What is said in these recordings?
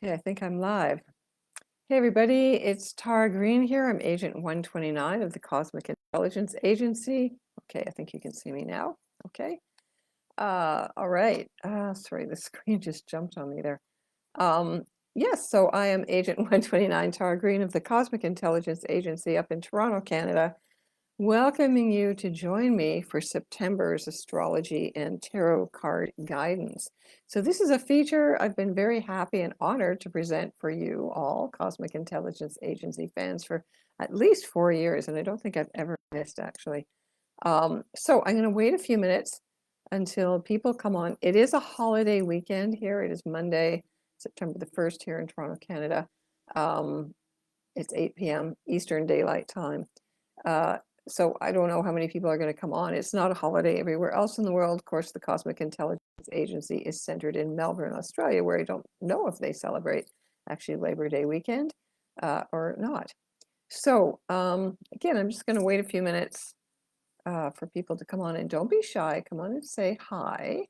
Okay, I think I'm live. Hey everybody, it's Tara Green here. I'm Agent 129 of the Cosmic Intelligence Agency. Okay, I think you can see me now. Okay. All right. Sorry, the screen just jumped on me there. Yes, so I am Agent 129 Tara Green of the Cosmic Intelligence Agency up in Toronto, Canada, welcoming you to join me for September's astrology and tarot card guidance. So this is a feature I've been very happy and honored to present for you all Cosmic Intelligence Agency fans for at least 4 years, and I don't think I've ever missed actually. So I'm going to wait a few minutes until people come on. It is a holiday weekend here. It is Monday, September the 1st here in Toronto, Canada. It's 8 p.m. Eastern Daylight Time. So I don't know how many people are going to come on. It's not a holiday everywhere else in the world. Of course, the Cosmic Intelligence Agency is centered in Melbourne, Australia, where I don't know if they celebrate actually Labor Day weekend or not. So again, I'm just going to wait a few minutes for people to come on, and don't be shy. Come on and say hi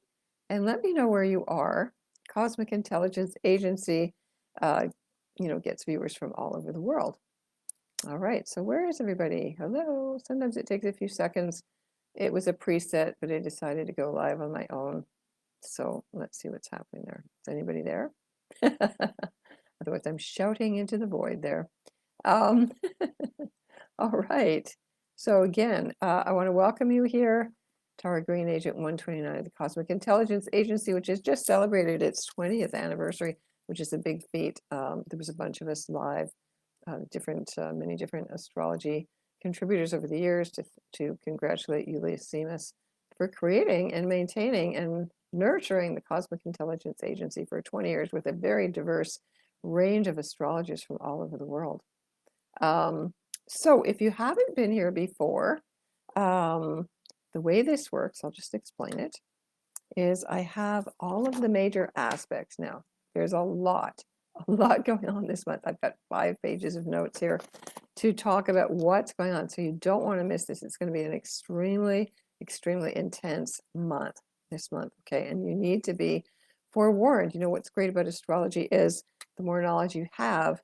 and let me know where you are. Cosmic Intelligence Agency, gets viewers from all over the world. All right, so where is everybody? Hello. Sometimes it takes a few seconds. It was a preset, but I decided to go live on my own. So let's see what's happening there. Is anybody there? Otherwise, I'm shouting into the void there. All right. So again, I want to welcome you here. Tara Green, Agent 129 of the Cosmic Intelligence Agency, which has just celebrated its 20th anniversary, which is a big feat. There was a bunch of us live. Many different astrology contributors over the years to congratulate Julius Seamus for creating and maintaining and nurturing the Cosmic Intelligence Agency for 20 years with a very diverse range of astrologers from all over the world. So if you haven't been here before, the way this works, I'll just explain it, is I have all of the major aspects now. There's a lot going on this month. I've got 5 pages of notes here to talk about what's going on. So you don't want to miss this. It's going to be an extremely, extremely intense month this month. Okay. And you need to be forewarned. You know, what's great about astrology is the more knowledge you have,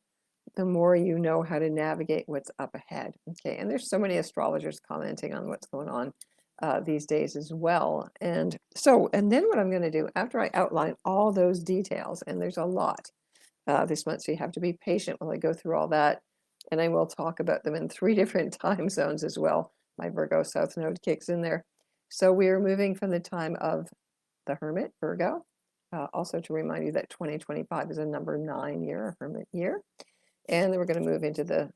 the more you know how to navigate what's up ahead. Okay. And there's so many astrologers commenting on what's going on these days as well. And then what I'm going to do after I outline all those details, and there's a lot this month, so you have to be patient while I go through all that. And I will talk about them in 3 different time zones as well. My Virgo South Node kicks in there. So we are moving from the time of the Hermit, Virgo. Also to remind you that 2025 is a number 9 year, a Hermit year. And then we're going to move into the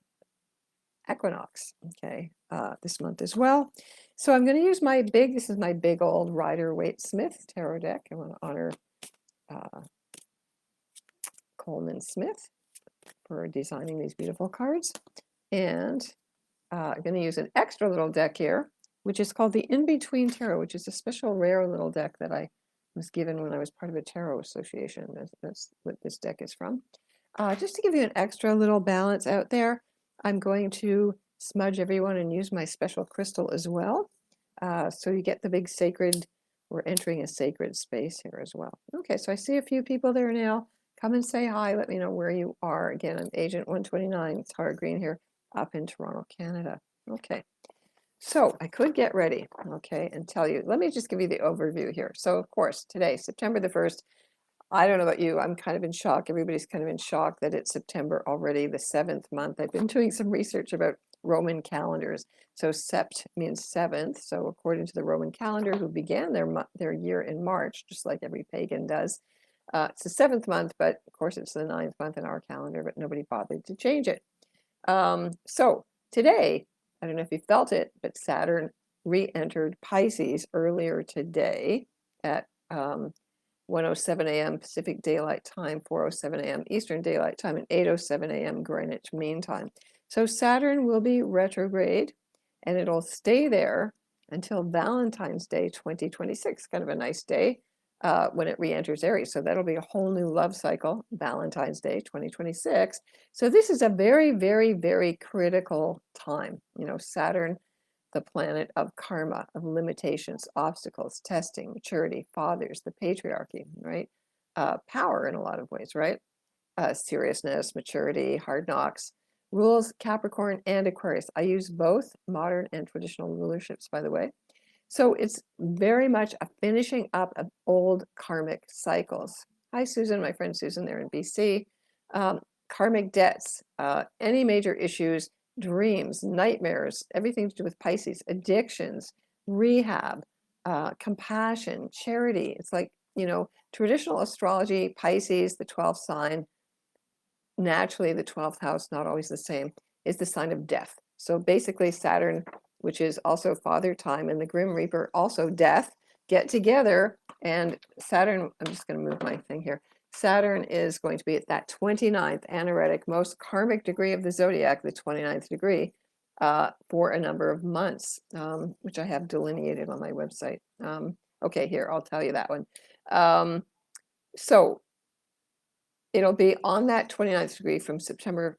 equinox, okay, this month as well. So I'm going to use this is my big old Rider-Waite-Smith tarot deck. I want to honor Coleman Smith for designing these beautiful cards. And I'm going to use an extra little deck here, which is called the In-Between Tarot, which is a special rare little deck that I was given when I was part of a tarot association. That's what this deck is from. Just to give you an extra little balance out there, I'm going to smudge everyone and use my special crystal as well. So you get the big sacred, we're entering a sacred space here as well. Okay, so I see a few people there now. Come and say hi. Let me know where you are. Again, I'm Agent 129. It's Tara Green here up in Toronto, Canada. Okay, so I could get ready, okay, and tell you. Let me just give you the overview here. So, of course, today, September the 1st, I don't know about you, I'm kind of in shock. Everybody's kind of in shock that it's September already, the 7th month. I've been doing some research about Roman calendars. So sept means 7th. So according to the Roman calendar, who began their year in March, just like every pagan does, it's the 7th month, but of course it's the 9th month in our calendar, but nobody bothered to change it. So today, I don't know if you felt it, but Saturn re-entered Pisces earlier today at 1:07 a.m. Pacific Daylight Time, 4:07 a.m. Eastern Daylight Time, and 8:07 a.m. Greenwich Mean Time. So Saturn will be retrograde, and it'll stay there until Valentine's Day 2026. Kind of a nice day when it re-enters Aries. So that'll be a whole new love cycle, Valentine's Day 2026. So this is a very, very, very critical time. You know, Saturn, the planet of karma, of limitations, obstacles, testing, maturity, fathers, the patriarchy, right? Power in a lot of ways, right? seriousness, maturity, hard knocks. Rules Capricorn and Aquarius. I use both modern and traditional rulerships, by the way. So it's very much a finishing up of old karmic cycles. Hi, Susan, my friend Susan there in BC. Karmic debts, any major issues, dreams, nightmares, everything to do with Pisces, addictions, rehab, compassion, charity. It's like, traditional astrology, Pisces, the 12th sign, naturally the 12th house, not always the same, is the sign of death. So basically Saturn, which is also father time, and the Grim Reaper, also death, get together. And Saturn, I'm just going to move my thing here. Saturn is going to be at that 29th anaretic, most karmic degree of the zodiac, the 29th degree, for a number of months, which I have delineated on my website. Okay, here, I'll tell you that one. So it'll be on that 29th degree from September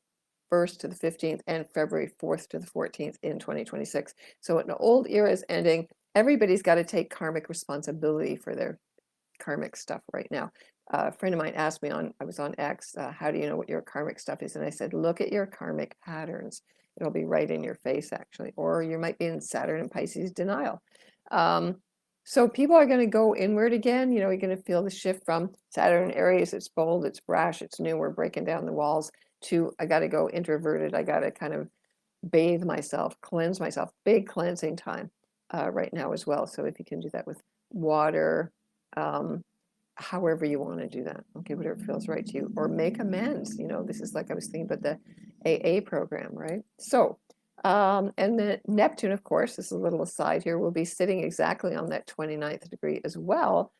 1st to the 15th and February 4th to the 14th in 2026. So an old era is ending. Everybody's got to take karmic responsibility for their karmic stuff right now. A friend of mine asked me I was on X, how do you know what your karmic stuff is? And I said, look at your karmic patterns. It'll be right in your face, actually. Or you might be in Saturn and Pisces denial. So people are going to go inward again. You're going to feel the shift from Saturn Aries. It's bold, it's brash, it's new. We're breaking down the walls to I got to go introverted. I got to kind of bathe myself, cleanse myself. Big cleansing time right now as well. So if you can do that with water, however you want to do that, okay, whatever feels right to you, or make amends. This is like I was thinking about the AA program, right? So, and then Neptune, of course, this is a little aside here, will be sitting exactly on that 29th degree as well,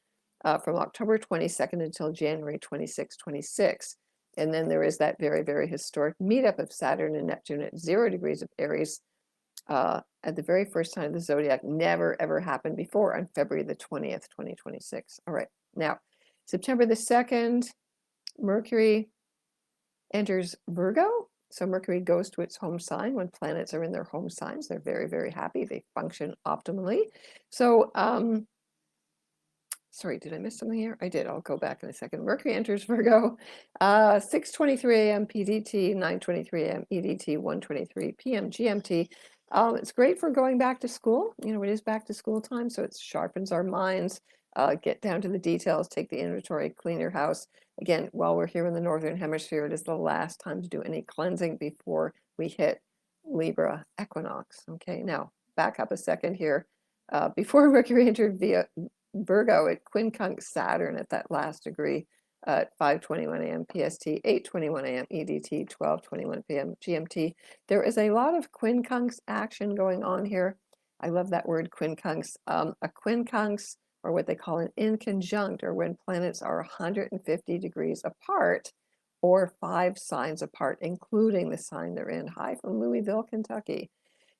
from October 22nd until January 26, 26. And then there is that very, very historic meetup of Saturn and Neptune at 0 degrees of Aries at the very first sign of the zodiac. Never, ever happened before on February the 20th, 2026. All right. Now, September the 2nd, Mercury enters Virgo. So Mercury goes to its home sign. When planets are in their home signs, they're very, very happy. They function optimally. So, sorry, did I miss something here? I did. I'll go back in a second. Mercury enters Virgo, 6:23 a.m. PDT, 9:23 a.m. EDT, 1:23 p.m. GMT. It's great for going back to school. It is back to school time, so it sharpens our minds. Get down to the details, take the inventory, clean your house. Again, while we're here in the Northern Hemisphere, it is the last time to do any cleansing before we hit Libra equinox. Okay, now back up a second here. Before Mercury entered Virgo, it quincunx Saturn at that last degree at 5:21 a.m. PST, 8:21 a.m. EDT, 12:21 p.m. GMT. There is a lot of quincunx action going on here. I love that word quincunx. A quincunx, or what they call an inconjunct, or when planets are 150 degrees apart or 5 signs apart, including the sign they're in. Hi from Louisville, Kentucky.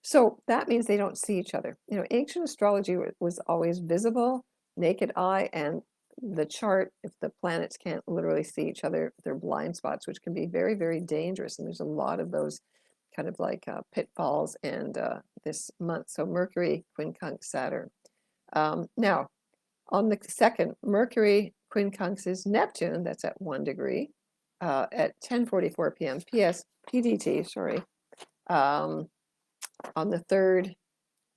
So that means they don't see each other. Ancient astrology was always visible, naked eye, and the chart, if the planets can't literally see each other, they're blind spots, which can be very, very dangerous. And there's a lot of those kind of like pitfalls and this month. So Mercury, quincunx Saturn. Now, on the 2nd, Mercury quincunxes Neptune, that's at 1 degree, at 10:44 p.m. PDT, sorry. On the 3rd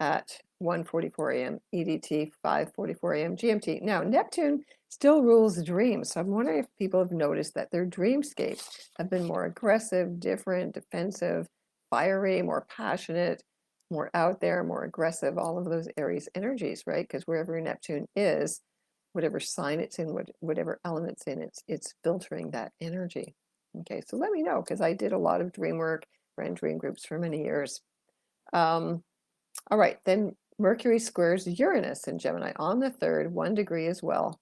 at 1:44 a.m. EDT, 5:44 a.m. GMT. Now, Neptune still rules dreams. So I'm wondering if people have noticed that their dreamscapes have been more aggressive, different, defensive, fiery, more passionate, more out there, more aggressive, all of those Aries energies, right? Because wherever Neptune is, whatever sign it's in, whatever element it's in, it's filtering that energy. Okay, so let me know, because I did a lot of dream work, ran dream groups for many years. All right, then Mercury squares Uranus in Gemini on the 3rd, 1 degree as well.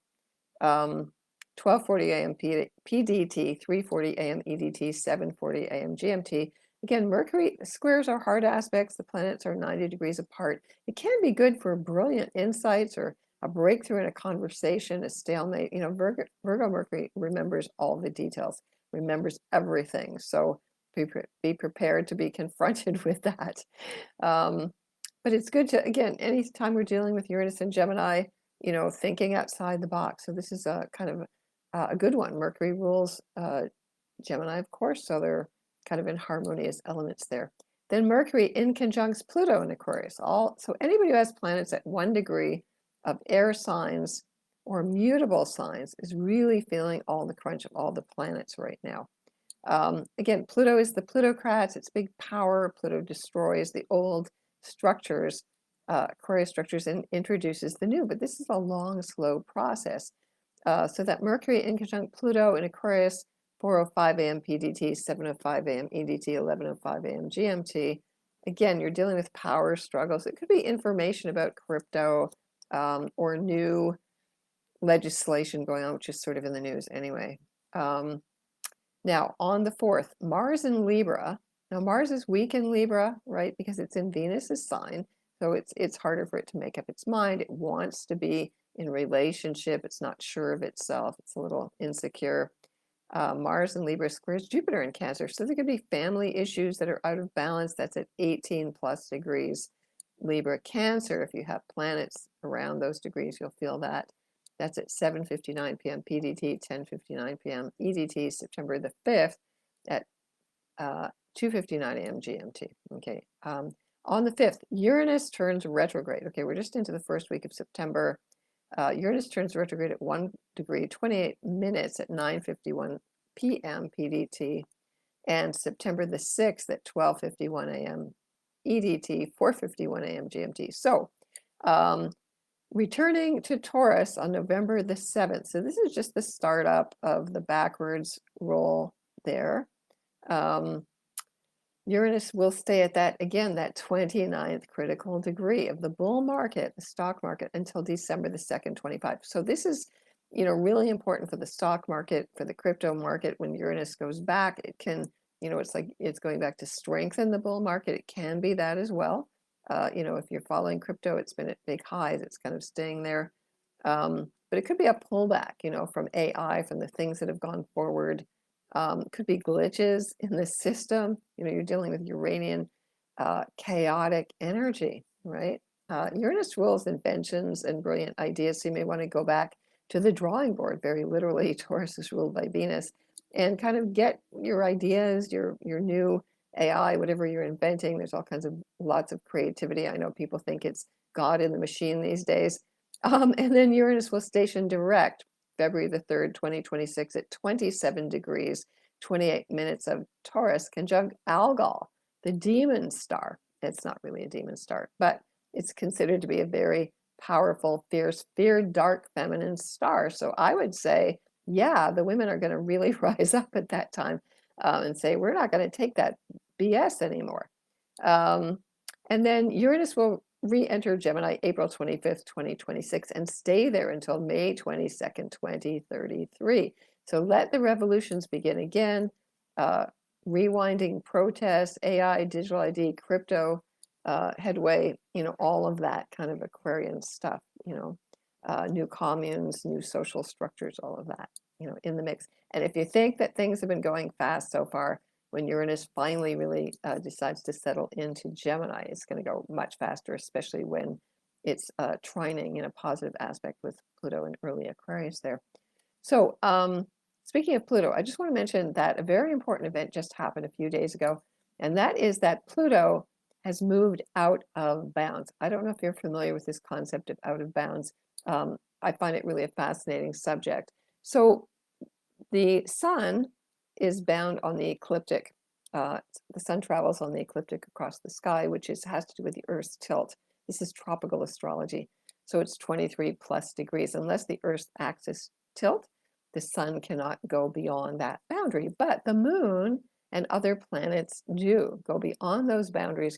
12:40 a.m. PDT, 3:40 a.m. EDT, 7:40 a.m. GMT. Again, Mercury squares are hard aspects. The planets are 90 degrees apart. It can be good for brilliant insights or a breakthrough in a conversation, a stalemate. Virgo Mercury remembers all the details, remembers everything. So be prepared to be confronted with that. But it's good to, again, anytime we're dealing with Uranus and Gemini, thinking outside the box. So this is a kind of a good one. Mercury rules Gemini, of course, so they're kind of in harmonious elements there. Then Mercury in conjuncts Pluto in Aquarius. So anybody who has planets at 1 degree of air signs or mutable signs is really feeling all the crunch of all the planets right now. Again, Pluto is the plutocrats, it's big power. Pluto destroys the old structures, Aquarius structures, and introduces the new. But this is a long, slow process. So that Mercury in conjunct Pluto in Aquarius, 4:05 a.m. PDT, 7:05 a.m. EDT, 11:05 a.m. GMT. Again, you're dealing with power struggles. It could be information about crypto or new legislation going on, which is sort of in the news anyway. Now, on the 4th, Mars in Libra. Now, Mars is weak in Libra, right, because it's in Venus's sign. So it's harder for it to make up its mind. It wants to be in relationship. It's not sure of itself. It's a little insecure. Mars in Libra squares Jupiter in Cancer. So there could be family issues that are out of balance. That's at 18 plus degrees. Libra Cancer, if you have planets around those degrees, you'll feel that. That's at 7:59 p.m. PDT, 10:59 p.m. EDT, September the 5th at 2:59 a.m. GMT. Okay. On the 5th, Uranus turns retrograde. Okay, we're just into the first week of September. Uranus turns retrograde at 1 degree, 28 minutes at 9:51 p.m. PDT, and September the 6th at 12:51 a.m. EDT, 4:51 a.m. GMT. So, returning to Taurus on November the 7th. So this is just the startup of the backwards roll there. Uranus will stay at that 29th critical degree of the bull market, the stock market, until December the 2nd, 25. So this is, really important for the stock market, for the crypto market. When Uranus goes back, it can, it's like it's going back to strengthen the bull market. It can be that as well. If you're following crypto, it's been at big highs. It's kind of staying there. But it could be a pullback, from AI, from the things that have gone forward. Could be glitches in the system. You're dealing with Uranian chaotic energy, right? Uranus rules inventions and brilliant ideas. So you may want to go back to the drawing board, very literally. Taurus is ruled by Venus, and kind of get your ideas, your new AI, whatever you're inventing. There's all kinds of lots of creativity. I know people think it's God in the machine these days. And then Uranus will station direct February the 3rd, 2026 at 27 degrees, 28 minutes of Taurus, conjunct Algol, the demon star. It's not really a demon star, but it's considered to be a very powerful, fierce, feared, dark feminine star. So I would say, yeah, the women are going to really rise up at that time and say, we're not going to take that BS anymore. And then Uranus will re-enter Gemini April 25th, 2026, and stay there until May 22nd, 2033. So let the revolutions begin again. Rewinding protests, AI, digital ID, crypto, headway, all of that kind of Aquarian stuff, new communes, new social structures, all of that, in the mix. And if you think that things have been going fast so far, when Uranus finally really decides to settle into Gemini, it's going to go much faster, especially when it's trining in a positive aspect with Pluto in early Aquarius there. So speaking of Pluto, I just want to mention that a very important event just happened a few days ago, and that is that Pluto has moved out of bounds. I don't know if you're familiar with this concept of out of bounds. I find it really a fascinating subject. So the sun is bound on the ecliptic. The sun travels on the ecliptic across the sky, which has to do with the Earth's tilt. This is tropical astrology. So it's 23 plus degrees. Unless the Earth's axis tilt, the sun cannot go beyond that boundary. But the moon and other planets do go beyond those boundaries.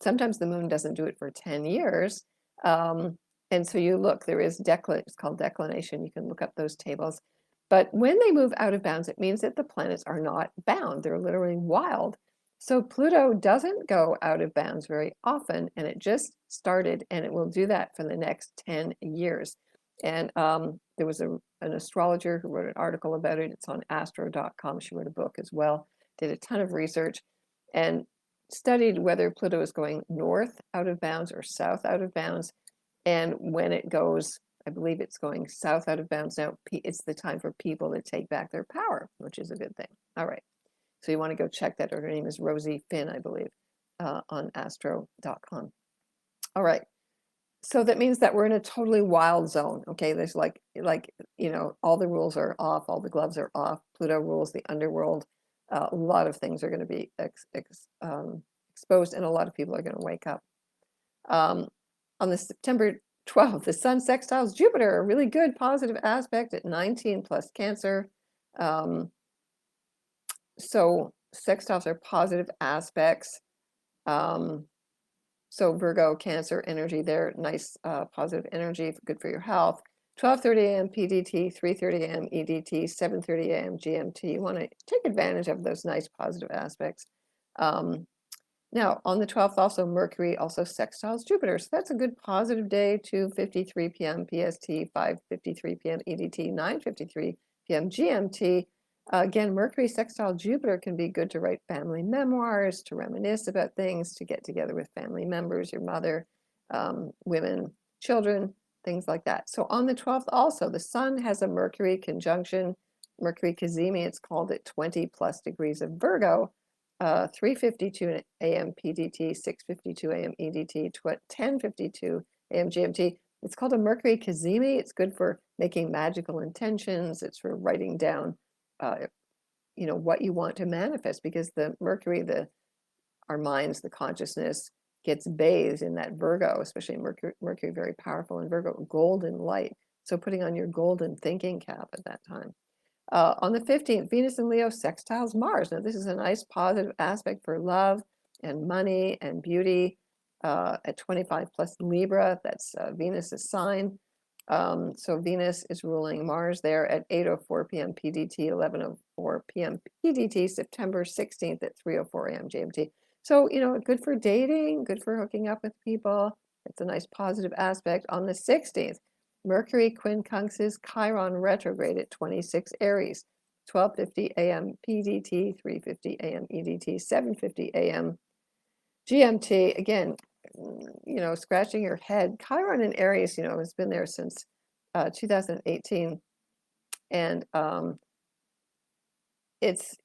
Sometimes the moon doesn't do it for 10 years. And so you look, there is it's called declination. You can look up those tables. But when they move out of bounds, it means that the planets are not bound. They're literally wild. So Pluto doesn't go out of bounds very often, and it just started, and it will do that for the next 10 years. And there was an astrologer who wrote an article about it. It's on astro.com. She wrote a book as well, did a ton of research, and studied whether Pluto is going north out of bounds or south out of bounds. And when it goes I believe it's going south out of bounds now. It's the time for people to take back their power, which is a good thing. All right. So you want to go check that. Her name is Rosie Finn, I believe, on astro.com. All right. So that means that we're in a totally wild zone. Okay. There's like, all the rules are off, all the gloves are off. Pluto rules the underworld. A lot of things are going to be exposed, and a lot of people are going to wake up. On the September 12th, the Sun sextiles Jupiter, a really good positive aspect at 19 plus Cancer. So sextiles are positive aspects. So Virgo, Cancer energy there, nice positive energy, good for your health. 12:30 a.m. PDT, 3:30 a.m. EDT, 7:30 a.m. GMT. You want to take advantage of those nice positive aspects. Now, on the 12th, also Mercury also sextiles Jupiter. So that's a good positive day, 2:53 p.m. PST, 5:53 p.m. EDT, 9:53 p.m. GMT. Again, Mercury sextile Jupiter can be good to write family memoirs, to reminisce about things, to get together with family members, your mother, women, children, things like that. So on the 12th also, the Sun has a Mercury conjunction, Mercury cazimi, it's called at 20 plus degrees of Virgo. 3:52 a.m. PDT, 6:52 a.m. EDT, 10:52 a.m. GMT. It's called a Mercury cazimi. It's good for making magical intentions. It's for writing down, what you want to manifest, because the Mercury, our minds, the consciousness gets bathed in that Virgo, especially Mercury very powerful in Virgo, golden light. So putting on your golden thinking cap at that time. On the 15th, Venus and Leo sextiles Mars. Now, this is a nice positive aspect for love and money and beauty. At 25 plus Libra, that's Venus's sign. So Venus is ruling Mars there at 8:04 p.m. PDT, 11:04 p.m. PDT, September 16th at 3:04 a.m. GMT. So, good for dating, good for hooking up with people. It's a nice positive aspect. On the 16th, Mercury quincunxes Chiron retrograde at 26 Aries, 12:50 a.m. PDT, 3:50 a.m. EDT, 7:50 a.m. GMT. Again, scratching your head. Chiron in Aries, has been there since 2018, and it's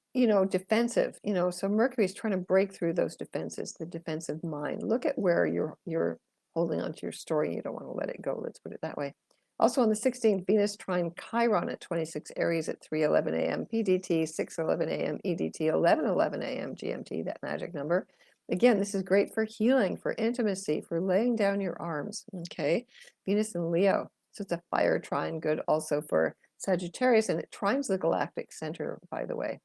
defensive. So Mercury's trying to break through those defenses, the defensive mind. Look at where you're holding onto your story. You don't want to let it go. Let's put it that way. Also on the 16th, Venus trine Chiron at 26 Aries at 3:11 a.m. PDT, 6:11 a.m. EDT, 11:11 a.m. GMT, that magic number. Again, this is great for healing, for intimacy, for laying down your arms, okay? Venus and Leo. So it's a fire trine, good also for Sagittarius, and it trines the galactic center, by the way.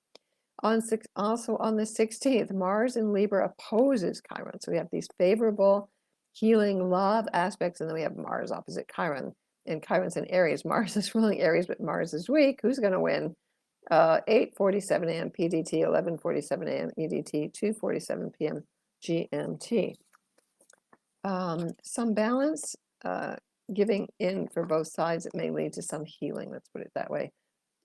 Also on the 16th, Mars in Libra opposes Chiron. So we have these favorable healing love aspects, and then we have Mars opposite Chiron. And Chiron's in Aries. Mars is ruling Aries, but Mars is weak. Who's going to win? 8:47 a.m. PDT, 11:47 a.m. EDT, 2:47 p.m. GMT. Some balance, giving in for both sides. It may lead to some healing, let's put it that way,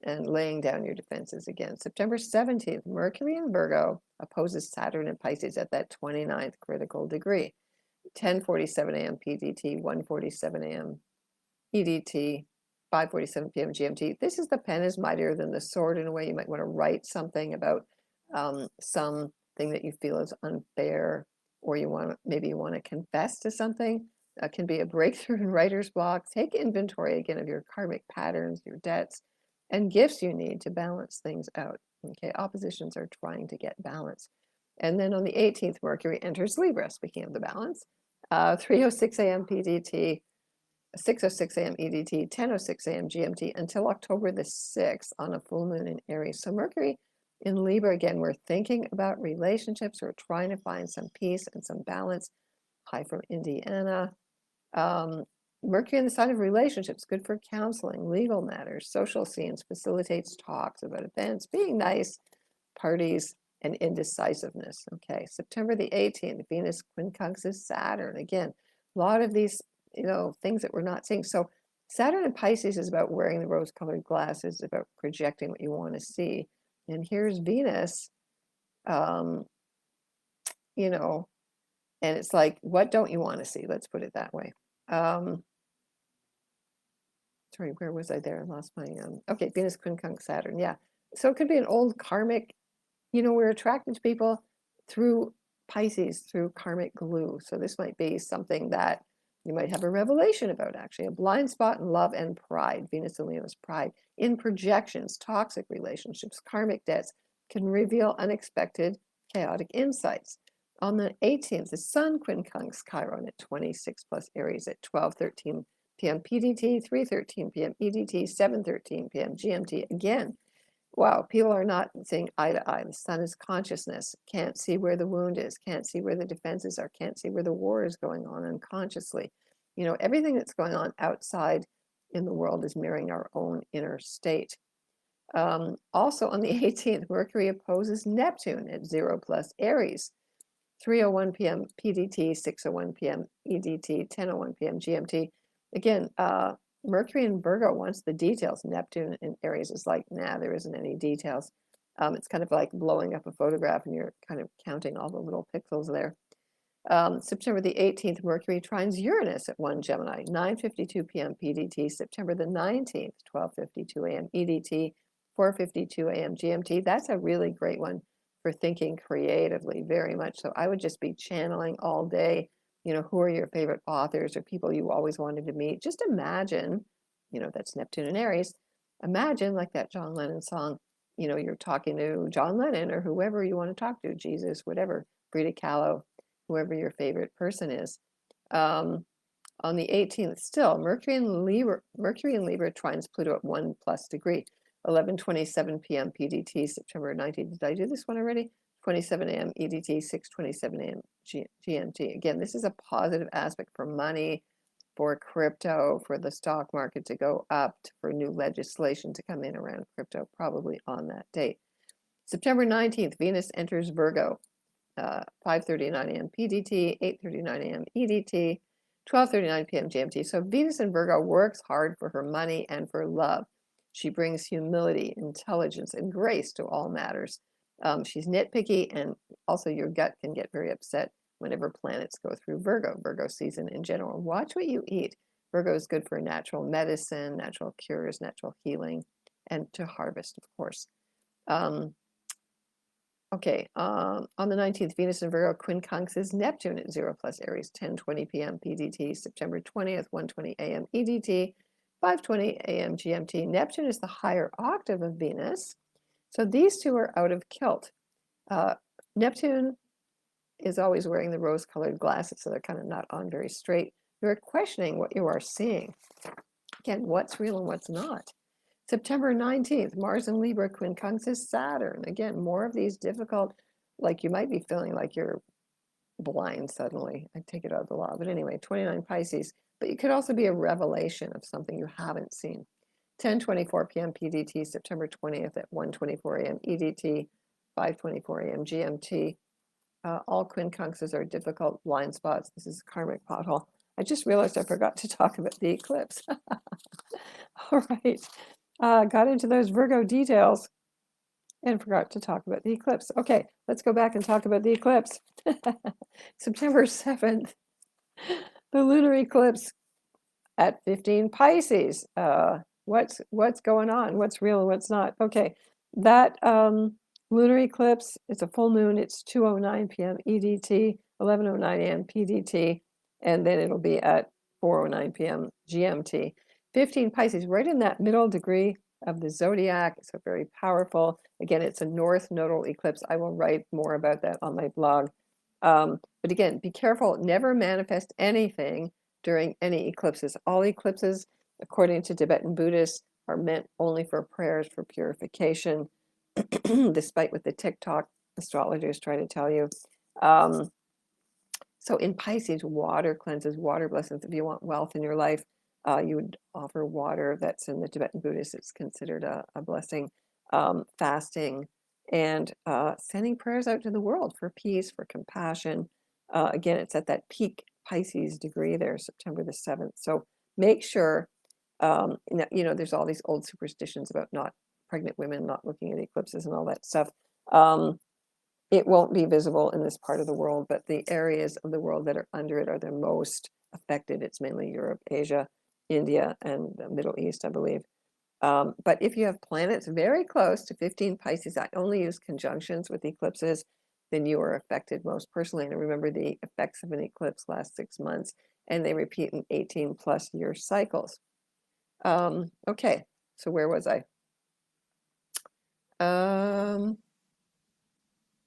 and laying down your defenses again. September 17th, Mercury in Virgo opposes Saturn in Pisces at that 29th critical degree. 10:47 a.m. PDT, 1:47 a.m. EDT, 5:47 p.m. GMT. This is the pen is mightier than the sword in a way. You might want to write something about something that you feel is unfair, or maybe you want to confess to something. Can be a breakthrough in writer's block. Take inventory again of your karmic patterns, your debts, and gifts you need to balance things out. Okay, oppositions are trying to get balance. And then on the 18th, Mercury enters Libra, speaking of the balance, 3:06 a.m. PDT, 6:06 a.m. EDT, 10:06 a.m. GMT until October the 6th on a full moon in Aries. So Mercury in Libra, again, we're thinking about relationships. We're trying to find some peace and some balance. Hi from Indiana. Mercury in the sign of relationships, good for counseling, legal matters, social scenes, facilitates talks about events, being nice, parties, and indecisiveness. Okay, September the 18th, Venus quincunxes Saturn. Again, a lot of these, things that we're not seeing. So Saturn in Pisces is about wearing the rose-colored glasses, about projecting what you want to see. And here's Venus, and it's like, what don't you want to see? Let's put it that way. sorry, where was I there? I lost my, okay, Venus quincunx Saturn, yeah. So it could be an old karmic, we're attracted to people through Pisces, through karmic glue. So this might be something that you might have a revelation about, actually, a blind spot in love and pride. Venus and Leo is pride. In projections, toxic relationships, karmic debts can reveal unexpected, chaotic insights. On the 18th, the Sun quincunx Chiron at 26 plus Aries at 12:13 p.m. PDT, 3:13 p.m. EDT, 7:13 p.m. GMT. Again, wow, people are not seeing eye to eye. The sun is consciousness, can't see where the wound is, can't see where the defenses are, can't see where the war is going on unconsciously. Everything that's going on outside in the world is mirroring our own inner state. Also on the 18th, Mercury opposes Neptune at 0 plus Aries, 3:01 p.m. PDT, 6:01 p.m. EDT, 10:01 p.m. GMT. Again, Mercury in Virgo wants the details. Neptune in Aries is like, nah, there isn't any details. It's kind of like blowing up a photograph and you're kind of counting all the little pixels there. September the 18th, Mercury trines Uranus at 1 Gemini, 9:52 p.m. PDT. September the 19th, 12:52 a.m. EDT, 4:52 a.m. GMT. That's a really great one for thinking creatively, very much so. I would just be channeling all day. Who are your favorite authors or people you always wanted to meet? Just imagine, that's Neptune and Aries. Imagine, like that John Lennon song, you're talking to John Lennon or whoever you want to talk to, Jesus, whatever, Frida Kahlo, whoever your favorite person is. On the 18th, still, Mercury in Libra trines Pluto at 1 plus degree, 11:27 p.m. PDT, September 19th. Did I do this one already? 27 a.m. EDT, 6:27 a.m. GMT. Again, this is a positive aspect for money, for crypto, for the stock market to go up, for new legislation to come in around crypto, probably on that date. September 19th, Venus enters Virgo, 5:39 a.m. PDT, 8:39 a.m. EDT, 12:39 p.m. GMT. So Venus in Virgo works hard for her money and for love. She brings humility, intelligence, and grace to all matters. She's nitpicky, and also your gut can get very upset whenever planets go through Virgo season in general. Watch what you eat. Virgo is good for natural medicine, natural cures, natural healing, and to harvest, of course. Okay, on the 19th, Venus in Virgo quincunxes Neptune at 0 plus Aries, 10:20 p.m. PDT, September 20th, 1:20 a.m. EDT, 5:20 a.m. GMT. Neptune is the higher octave of Venus, so these two are out of kilt. Neptune is always wearing the rose-colored glasses, so they're kind of not on very straight. You're questioning what you are seeing. Again, what's real and what's not. September 19th, Mars in Libra quincunxes Saturn. Again, more of these difficult, like you might be feeling like you're blind suddenly. I take it out of the law. But anyway, 29 Pisces. But it could also be a revelation of something you haven't seen. 10:24 p.m. PDT, September 20th at 1:24 a.m. EDT, 5:24 a.m. GMT. All quincunxes are difficult blind spots. This is a karmic pothole. I just realized I forgot to talk about the eclipse. All right. Got into those Virgo details and forgot to talk about the eclipse. Okay, let's go back and talk about the eclipse. September 7th, the lunar eclipse at 15 Pisces. What's going on? What's real and what's not? Okay, that lunar eclipse, it's a full moon. It's 2:09 p.m. EDT, 11:09 a.m. PDT, and then it'll be at 4:09 p.m. GMT. 15 Pisces, right in that middle degree of the zodiac, so very powerful. Again, it's a north nodal eclipse. I will write more about that on my blog. But again, be careful, never manifest anything during any eclipses. All eclipses, according to Tibetan Buddhists, are meant only for prayers for purification, despite what the TikTok astrologers try to tell you. So in Pisces, water cleanses, water blessings. If you want wealth in your life, you would offer water. That's in the Tibetan Buddhists, it's considered a blessing. Fasting and sending prayers out to the world for peace, for compassion. Again, it's at that peak Pisces degree there, September the 7th. So make sure, there's all these old superstitions about not pregnant women not looking at eclipses and all that stuff. It won't be visible in this part of the world, but the areas of the world that are under it are the most affected. It's mainly Europe, Asia. India and the Middle East, I believe. But if you have planets very close to 15 Pisces, I only use conjunctions with eclipses, then you are affected most personally. And remember, the effects of an eclipse last 6 months, and they repeat in 18 plus year cycles. Okay, so where was I?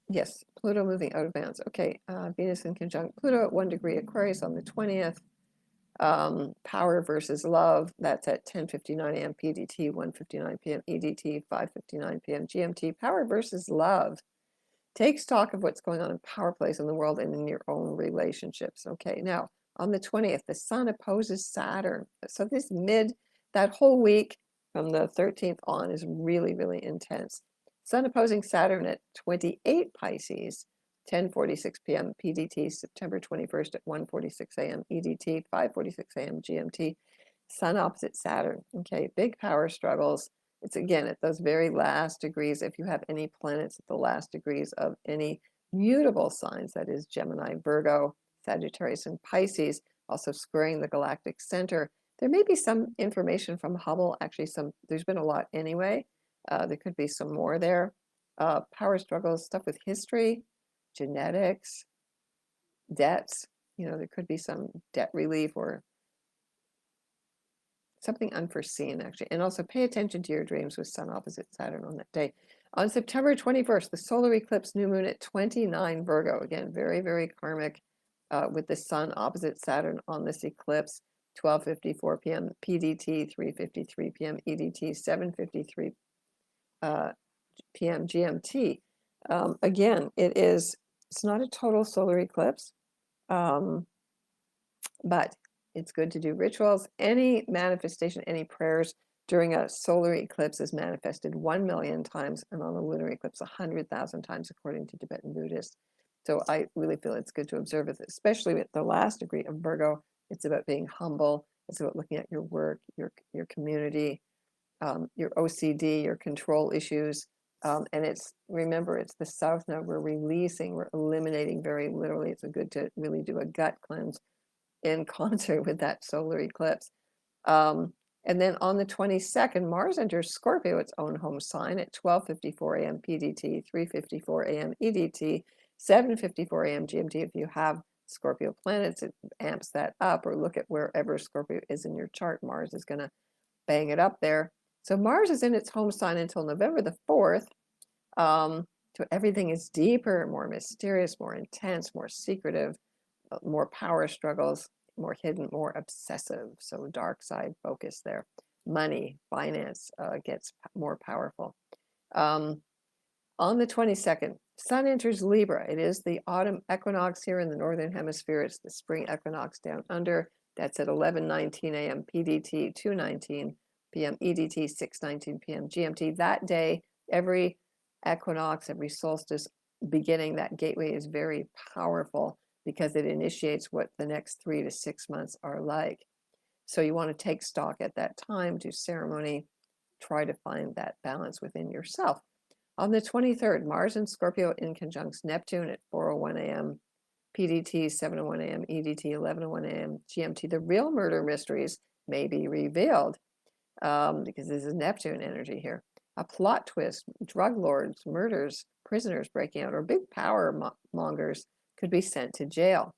Yes, Pluto moving out of bounds. Okay, Venus in conjunct Pluto at 1 degree Aquarius on the 20th. Power versus love, that's at 10:59 a.m. PDT, 1:59 p.m. EDT, 5:59 p.m. GMT. Power versus love. Take stock of what's going on in power plays in the world and in your own relationships. Okay, now on the 20th, the Sun opposes Saturn. So that whole week from the 13th on is really, really intense. Sun opposing Saturn at 28 Pisces, 10:46 p.m. PDT, September 21st at 1:46 a.m. EDT, 5:46 a.m. GMT. Sun opposite Saturn. Okay, big power struggles. It's again at those very last degrees. If you have any planets at the last degrees of any mutable signs, that is Gemini, Virgo, Sagittarius, and Pisces, also squaring the galactic center. There may be some information from Hubble. Actually, there's been a lot anyway. There could be some more there. Power struggles, stuff with history, genetics, debts. There could be some debt relief or something unforeseen, actually. And also pay attention to your dreams with Sun opposite Saturn on that day. On September 21st, the solar eclipse new moon at 29 Virgo. Again, very, very karmic with the Sun opposite Saturn on this eclipse. 12:54 p.m. PDT, 3:53 p.m. EDT, 7:53 p.m. GMT. Again, it's not a total solar eclipse, but it's good to do rituals. Any manifestation, any prayers during a solar eclipse is manifested 1 million times, and on a lunar eclipse 100,000 times, according to Tibetan Buddhists. So I really feel it's good to observe it, especially with the last degree of Virgo. It's about being humble. It's about looking at your work, your community, your OCD, your control issues. And remember, it's the South now. We're eliminating very literally. It's good to really do a gut cleanse in concert with that solar eclipse. And then on the 22nd, Mars enters Scorpio, its own home sign, at 12:54 a.m. PDT, 3:54 a.m. EDT, 7:54 a.m. GMT. If you have Scorpio planets, it amps that up, or look at wherever Scorpio is in your chart. Mars is going to bang it up there. So Mars is in its home sign until November the 4th. So everything is deeper, more mysterious, more intense, more secretive, more power struggles, more hidden, more obsessive. So dark side focus there. Money, finance gets more powerful. On the 22nd, Sun enters Libra. It is the autumn equinox here in the Northern Hemisphere. It's the spring equinox down under. That's at 11:19 a.m. PDT, 2:19 p.m. EDT, 6:19 p.m. GMT. That day, every equinox, every solstice beginning, that gateway is very powerful because it initiates what the next 3 to 6 months are like. So you want to take stock at that time, do ceremony, try to find that balance within yourself. On the 23rd, Mars in Scorpio in conjunct Neptune at 4:01 a.m. PDT, 7:01 a.m. EDT, 11:01 a.m. GMT. The real murder mysteries may be revealed because this is Neptune energy here. A plot twist, drug lords, murders, prisoners breaking out, or big power mongers could be sent to jail.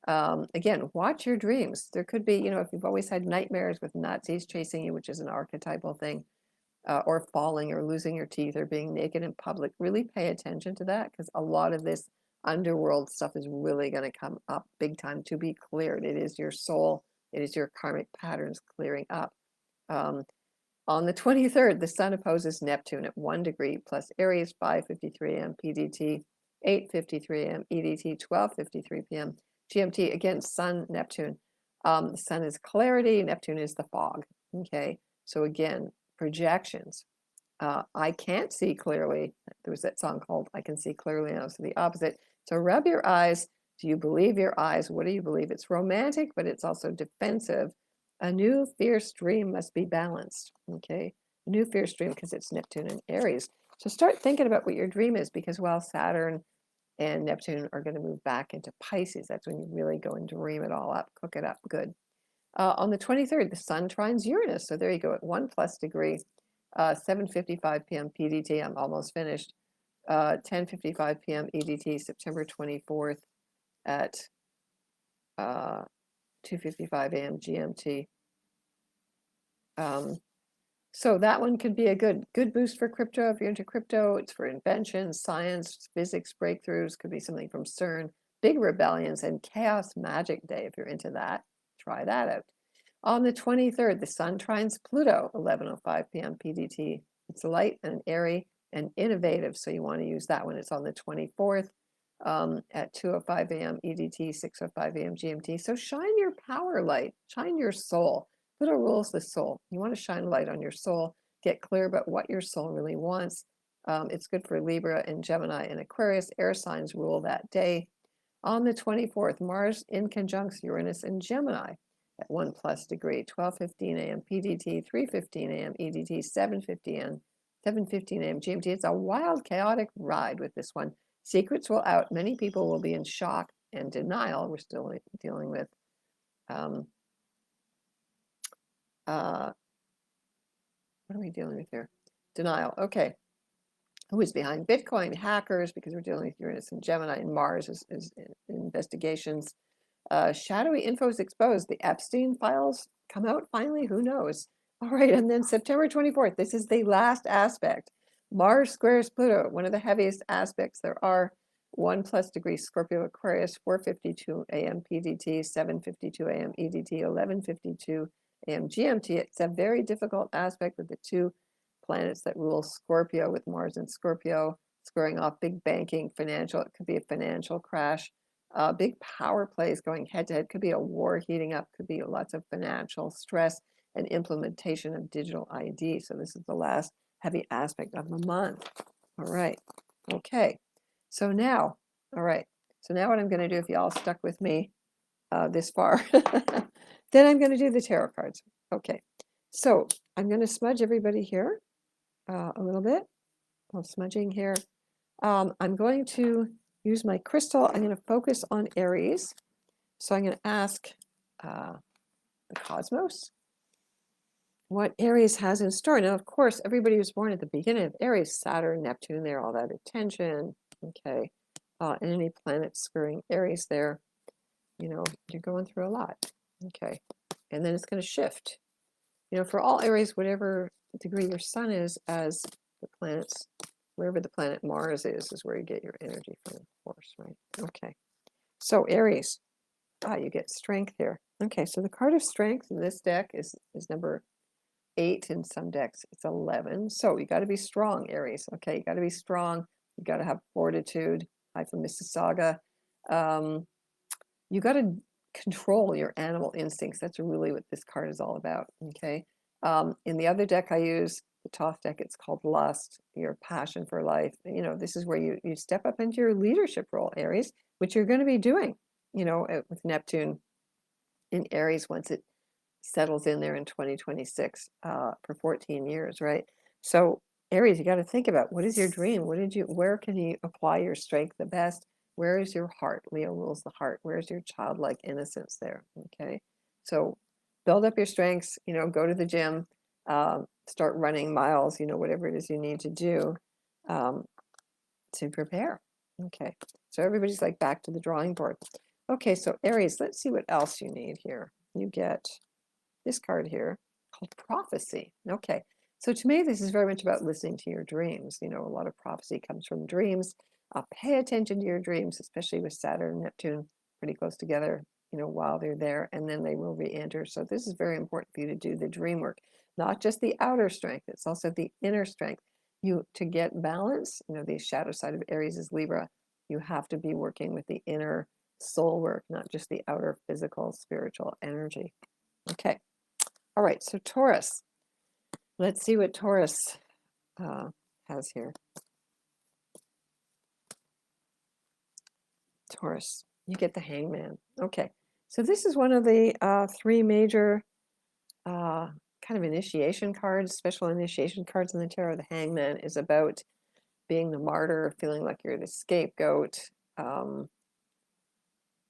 Again, watch your dreams. There could be, if you've always had nightmares with Nazis chasing you, which is an archetypal thing, or falling or losing your teeth or being naked in public, really pay attention to that, because a lot of this underworld stuff is really going to come up big time to be cleared. It is your soul, it is your karmic patterns clearing up. On the 23rd, the Sun opposes Neptune at 1 degree plus Aries, 5:53 a.m. PDT, 8:53 a.m. EDT, 12:53 p.m. GMT. Again, Sun, Neptune. The Sun is clarity, Neptune is the fog. Okay, so again, projections. I can't see clearly. There was that song called I Can See Clearly Now, so the opposite. So rub your eyes. Do you believe your eyes? What do you believe? It's romantic, but it's also defensive. A new fierce dream must be balanced. Okay, a new fierce dream, because it's Neptune and Aries. So start thinking about what your dream is, because while Saturn and Neptune are going to move back into Pisces, that's when you really go and dream it all up, cook it up good. On the 23rd, the Sun trines Uranus. So there you go at 1+ degree, 7:55 p.m. PDT. I'm almost finished. 10:55 p.m. EDT, September 24th at 2:55 a.m. GMT. So that one could be a good boost for crypto. If you're into crypto, it's for inventions, science, physics breakthroughs. Could be something from CERN, big rebellions, and chaos magic day. If you're into that, try that out. On the 23rd, the Sun trines Pluto, 11:05 p.m. PDT. It's light and airy and innovative, so you want to use that one. It's on the 24th at 2:05 a.m. EDT, 6:05 a.m. GMT. So shine your power light, shine your soul. Pluto rules the soul. You want to shine light on your soul, get clear about what your soul really wants. It's good for Libra and Gemini and Aquarius. Air signs rule that day. On the 24th, Mars in conjunction Uranus and Gemini at 1+ degree, 12:15 a.m. PDT, 3:15 a.m. EDT, 7:15 a.m. GMT. It's a wild, chaotic ride with this one. Secrets will out. Many people will be in shock and denial. We're still dealing with what are we dealing with here? Denial. Okay. Who is behind Bitcoin? Hackers, because we're dealing with Uranus and Gemini, and Mars is investigations. Shadowy info is exposed. The Epstein files come out finally. Who knows? All right. And then September 24th. This is the last aspect. Mars squares Pluto, one of the heaviest aspects there are. 1+ degree Scorpio Aquarius, 4:52 a.m. PDT, 7:52 a.m. EDT, 11:52 a.m. GMT. It's a very difficult aspect with the two planets that rule Scorpio, with Mars and Scorpio squaring off. Big banking, financial. It could be a financial crash. Big power plays going head to head. Could be a war heating up. Could be lots of financial stress and implementation of digital ID. So this is the last heavy aspect of the month. All right. Okay. So now, all right. So now what I'm going to do, if y'all stuck with me this far, then I'm going to do the tarot cards. Okay. So I'm going to smudge everybody here a little bit. I'm smudging here. I'm going to use my crystal. I'm going to focus on Aries. So I'm going to ask the cosmos what Aries has in store. Now, of course, everybody who's born at the beginning of Aries, Saturn, Neptune, there, all that attention. Okay. And any planets squaring Aries there, you know, you're going through a lot. Okay. And then it's going to shift. You know, for all Aries, whatever degree your sun is, as the planets, wherever the planet Mars is where you get your energy from, of course, right? Okay. So Aries, you get strength here. Okay, so the card of strength in this deck is number 8. In some decks it's 11. So you got to be strong, Aries. Okay, you got to be strong. You got to have fortitude. Hi from Mississauga. You got to control your animal instincts. That's really what this card is all about. Okay. In the other deck I use, the Thoth deck, it's called Lust, your passion for life. You know, this is where you step up into your leadership role, Aries, which you're going to be doing, you know, with Neptune in Aries once it settles in there in 2026 for 14 years, right? So Aries, you got to think about, what is your dream? Where can you apply your strength the best? Where is your heart? Leo rules the heart. Where's your childlike innocence there? Okay. So build up your strengths, you know, go to the gym, start running miles, you know, whatever it is you need to do to prepare. Okay. So everybody's like back to the drawing board. Okay. So Aries, let's see what else you need here. You get this card here called prophecy. Okay. So to me, this is very much about listening to your dreams. You know, a lot of prophecy comes from dreams. Pay attention to your dreams, especially with Saturn and Neptune pretty close together, you know, while they're there, and then they will re-enter. So this is very important for you to do the dream work, not just the outer strength. It's also the inner strength. To get balance, you know, the shadow side of Aries is Libra. You have to be working with the inner soul work, not just the outer physical, spiritual energy. Okay. All right. So Taurus. Let's see what Taurus has here. Taurus, you get the Hangman. Okay. So this is one of the 3 major kind of initiation cards, special initiation cards in the tarot. The Hangman is about being the martyr, feeling like you're the scapegoat.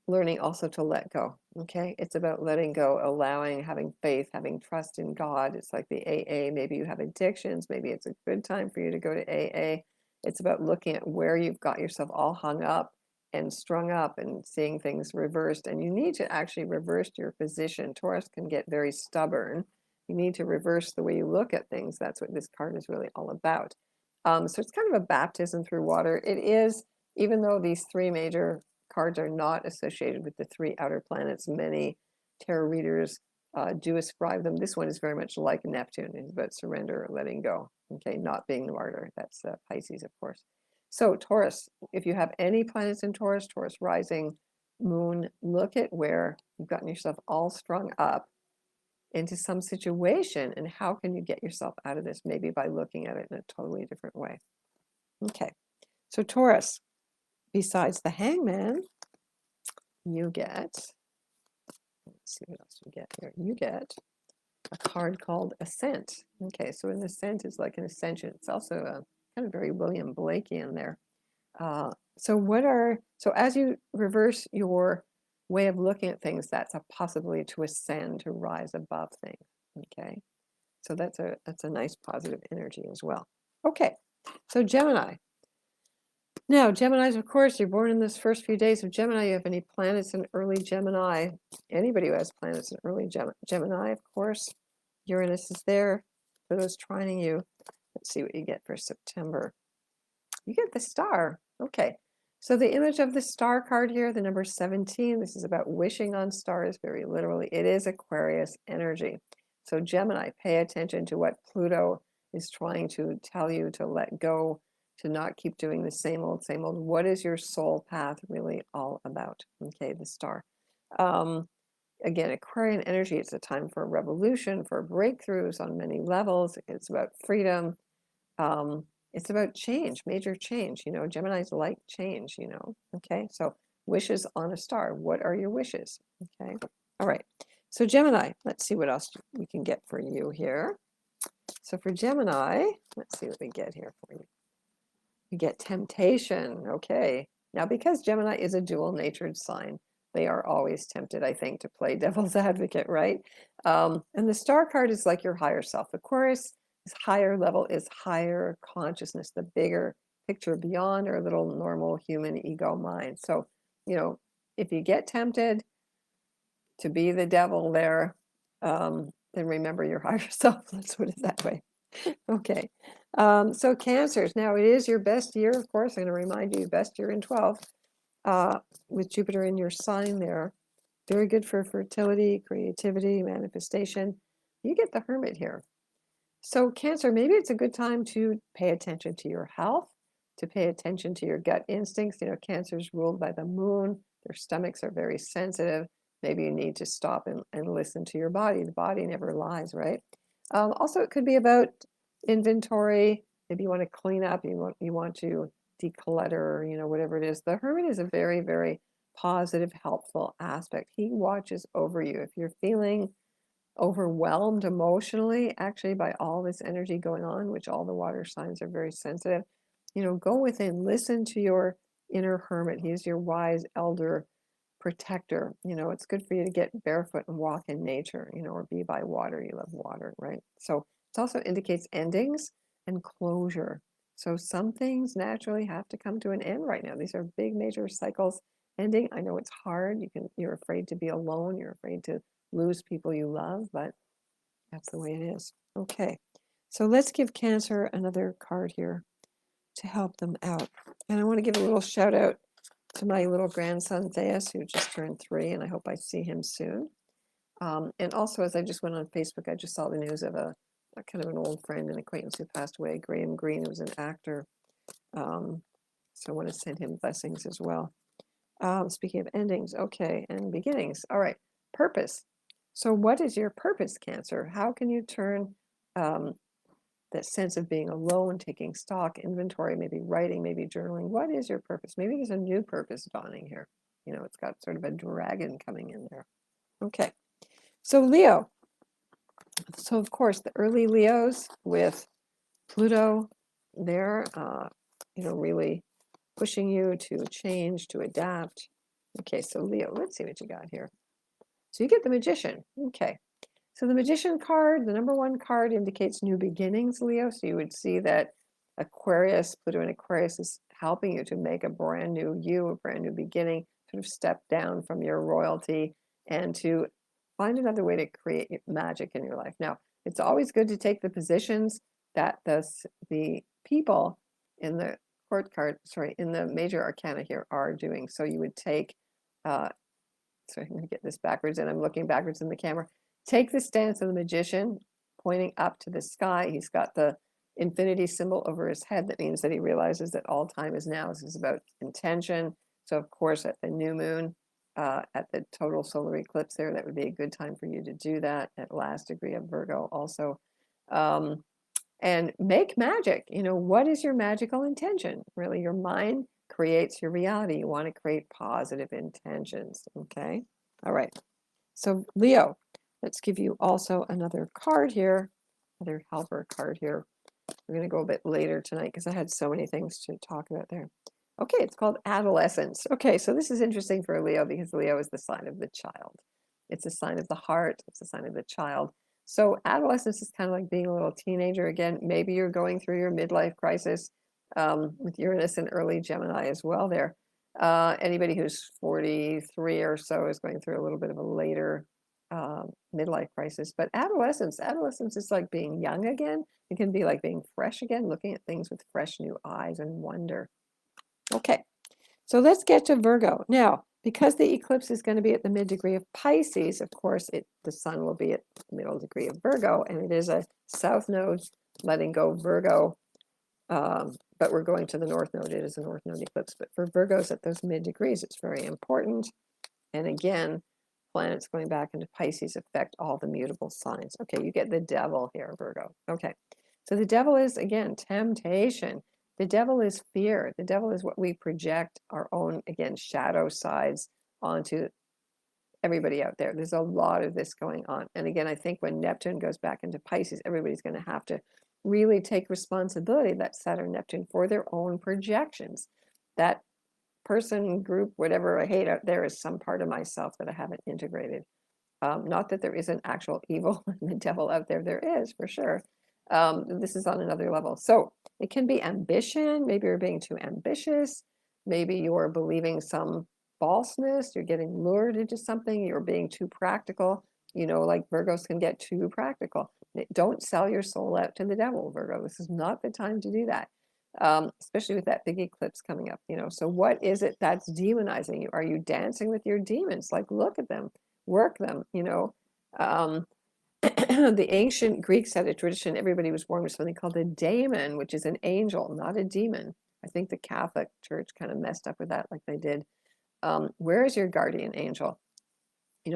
learning also to let go. Okay, it's about letting go, allowing, having faith, having trust in God. It's like the AA. Maybe you have addictions. Maybe it's a good time for you to go to AA. It's about looking at where you've got yourself all hung up and strung up and seeing things reversed. And you need to actually reverse your position. Taurus can get very stubborn. You need to reverse the way you look at things. That's what this card is really all about. So it's kind of a baptism through water. It is, even though these three major cards are not associated with the three outer planets, many tarot readers do ascribe them. This one is very much like Neptune. It's about surrender, letting go. Okay, not being the martyr. That's Pisces, of course. So Taurus, if you have any planets in Taurus, Taurus rising, moon, look at where you've gotten yourself all strung up into some situation, and how can you get yourself out of this? Maybe by looking at it in a totally different way. Okay, so Taurus, besides the Hangman, you get, let's see what else you get here. You get a card called Ascent. Okay, so an ascent is like an ascension. It's also a kind of very William Blakeian there. So as you reverse your way of looking at things, that's a possibility to ascend, to rise above things. Okay, so that's a nice positive energy as well. Okay, so Gemini. Now, Geminis, of course, you're born in this first few days of Gemini. You have any planets in early Gemini? Anybody who has planets in early Gemini, of course. Uranus is there. Pluto's trining you. Let's see what you get for September. You get the star. Okay. So the image of the star card here, the number 17, this is about wishing on stars very literally. It is Aquarius energy. So Gemini, pay attention to what Pluto is trying to tell you to let go, to not keep doing the same old, same old. What is your soul path really all about? Okay, the star. Again, Aquarian energy, it's a time for revolution, for breakthroughs on many levels. It's about freedom. It's about change, major change. Geminis like change, Okay, so wishes on a star. What are your wishes? Okay, all right. So Gemini, let's see what else we can get for you here. So for Gemini, let's see what we get here for you. You get temptation. Okay. Now, because Gemini is a dual-natured sign, they are always tempted, I think, to play devil's advocate, right? And the star card is like your higher self. Aquarius, this higher level is higher consciousness, the bigger picture beyond our little normal human ego mind. So, if you get tempted to be the devil there, then remember your higher self. Let's put it that way. Okay. So Cancers. Now, it is your best year, of course. I'm going to remind you, best year in 12, with Jupiter in your sign there. Very good for fertility, creativity, manifestation. You get the Hermit here. So Cancer, maybe it's a good time to pay attention to your health, to pay attention to your gut instincts. Cancer's ruled by the moon. Their stomachs are very sensitive. Maybe you need to stop and listen to your body. The body never lies, right? Also, it could be about inventory. Maybe you want to clean up. You want to declutter. Whatever it is. The Hermit is a very, very positive, helpful aspect. He watches over you. If you're feeling overwhelmed emotionally, actually, by all this energy going on, which all the water signs are very sensitive, go within, listen to your inner hermit. He's your wise elder protector. It's good for you to get barefoot and walk in nature, or be by water. You love water, right? So it also indicates endings and closure. So some things naturally have to come to an end right now. These are big major cycles ending. I know it's hard. You're afraid to be alone. You're afraid to lose people you love, but that's the way it is. Okay, so let's give Cancer another card here to help them out. And I want to give a little shout out to my little grandson Theus, who just turned 3, and I hope I see him soon. And also, as I just went on Facebook, I just saw the news of a kind of an old friend and acquaintance who passed away, Graham Greene, who was an actor. So I want to send him blessings as well. Speaking of endings, okay, and beginnings. All right, purpose. So what is your purpose, Cancer? How can you turn that sense of being alone, taking stock, inventory, maybe writing, maybe journaling? What is your purpose? Maybe there's a new purpose dawning here. It's got sort of a dragon coming in there. Okay, so Leo. So of course, the early Leos with Pluto there, really pushing you to change, to adapt. Okay, so Leo, let's see what you got here. So you get the Magician. Okay. So the Magician card, the number 1 card, indicates new beginnings, Leo. So you would see that Aquarius, Pluto in Aquarius, is helping you to make a brand new you, a brand new beginning, sort of step down from your royalty and to find another way to create magic in your life. Now, it's always good to take the positions that the people in the court card, sorry, in the major arcana here are doing. So you would take, sorry, I'm going to get this backwards, and I'm looking backwards in the camera. Take the stance of the Magician, pointing up to the sky. He's got the infinity symbol over his head. That means that he realizes that all time is now. This is about intention. So, of course, at the new moon, at the total solar eclipse there, that would be a good time for you to do that. At last degree of Virgo also. And make magic. What is your magical intention? Really, your mind creates your reality. You want to create positive intentions. Okay. All right. So Leo, let's give you also another card here, another helper card here. We're going to go a bit later tonight because I had so many things to talk about there. Okay, it's called adolescence. Okay, so this is interesting for Leo because Leo is the sign of the child. It's a sign of the heart. It's a sign of the child. So adolescence is kind of like being a little teenager again. Maybe you're going through your midlife crisis with Uranus and early Gemini as well there. Anybody who's 43 or so is going through a little bit of a later midlife crisis. But adolescence is like being young again. It can be like being fresh again, looking at things with fresh new eyes and wonder. Okay, so let's get to Virgo. Now, because the eclipse is going to be at the mid-degree of Pisces, of course, the sun will be at the middle degree of Virgo, and it is a south node letting go Virgo, but we're going to the north node. It is a north node eclipse, but for Virgos at those mid-degrees, it's very important. And again, planets going back into Pisces affect all the mutable signs. Okay, you get the devil here, Virgo. Okay, so the devil is, again, temptation. The devil is fear. The devil is what we project our own, again, shadow sides onto everybody out there. There's a lot of this going on. And again, I think when Neptune goes back into Pisces, everybody's going to have to really take responsibility, that Saturn, Neptune, for their own projections. That person, group, whatever I hate out there is some part of myself that I haven't integrated. Not that there isn't actual evil and the devil out there. There is, for sure. This is on another level. So it can be ambition. Maybe you're being too ambitious. Maybe you're believing some falseness. You're getting lured into something. You're being too practical. Like Virgos can get too practical. Don't sell your soul out to the devil, Virgo. This is not the time to do that. Especially with that big eclipse coming up, So what is it that's demonizing you? Are you dancing with your demons? Like, look at them, work them, The ancient Greeks had a tradition, everybody was born with something called a daemon, which is an angel, not a demon. I think the Catholic Church kind of messed up with that like they did. Where is your guardian angel?